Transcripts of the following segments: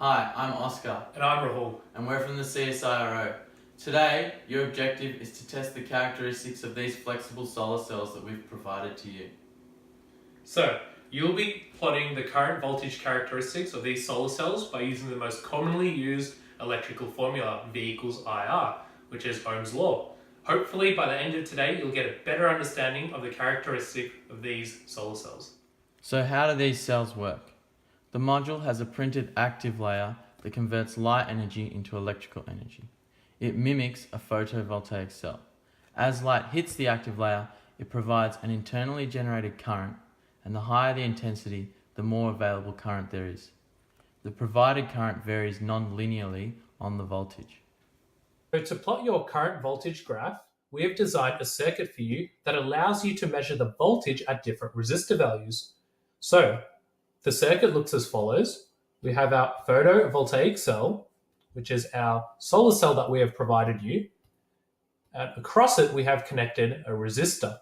Hi, I'm Oscar. And I'm Rahul. And we're from the CSIRO. Today, your objective is to test the characteristics of these flexible solar cells that we've provided to you. So, you'll be plotting the current voltage characteristics of these solar cells by using the most commonly used electrical formula, V equals IR, which is Ohm's law. Hopefully, by the end of today, you'll get a better understanding of the characteristic of these solar cells. So how do these cells work? The module has a printed active layer that converts light energy into electrical energy. It mimics a photovoltaic cell. As light hits the active layer, it provides an internally generated current, and the higher the intensity, the more available current there is. The provided current varies non-linearly on the voltage. So to plot your current voltage graph, we have designed a circuit for you that allows you to measure the voltage at different resistor values. So, the circuit looks as follows. We have our photovoltaic cell, which is our solar cell that we have provided you. And across it, we have connected a resistor.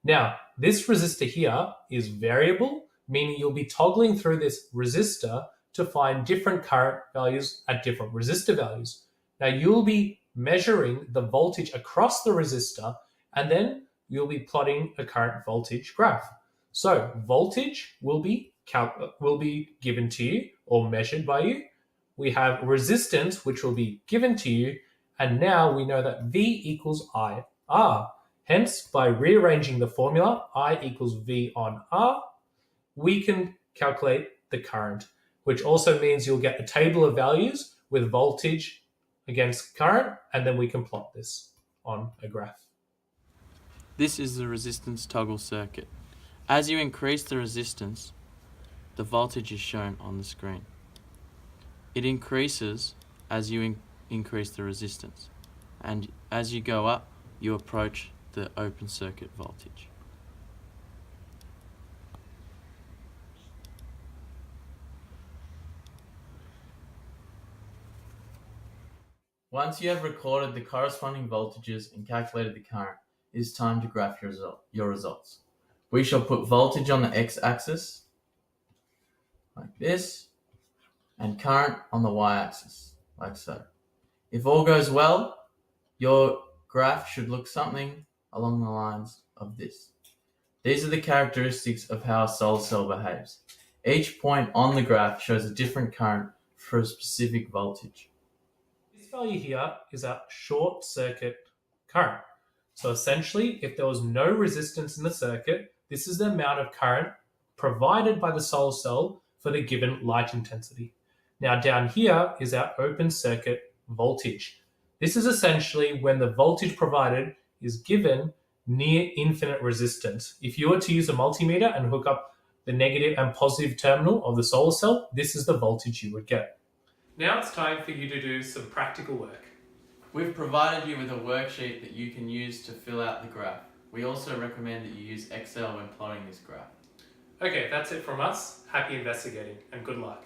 Now, this resistor here is variable, meaning you'll be toggling through this resistor to find different current values at different resistor values. Now, you'll be measuring the voltage across the resistor, and then you'll be plotting a current voltage graph. So, voltage will be given to you or measured by you. We have resistance, which will be given to you, and now we know that V equals IR. Hence, by rearranging the formula, I equals V on R, we can calculate the current, which also means you'll get a table of values with voltage against current, and then we can plot this on a graph. This is the resistance toggle circuit. As you increase the resistance, the voltage is shown on the screen. It increases as you increase the resistance, and as you go up, you approach the open circuit voltage. Once you have recorded the corresponding voltages and calculated the current, it is time to graph your results. We shall put voltage on the x-axis, like this, and current on the y-axis, like so. If all goes well, your graph should look something along the lines of this. These are the characteristics of how a solar cell behaves. Each point on the graph shows a different current for a specific voltage. This value here is our short circuit current. So essentially, if there was no resistance in the circuit, this is the amount of current provided by the solar cell for the given light intensity. Now down here is our open circuit voltage. This is essentially when the voltage provided is given near infinite resistance. If you were to use a multimeter and hook up the negative and positive terminal of the solar cell, this is the voltage you would get. Now it's time for you to do some practical work. We've provided you with a worksheet that you can use to fill out the graph. We also recommend that you use Excel when plotting this graph. Okay, that's it from us. Happy investigating and good luck.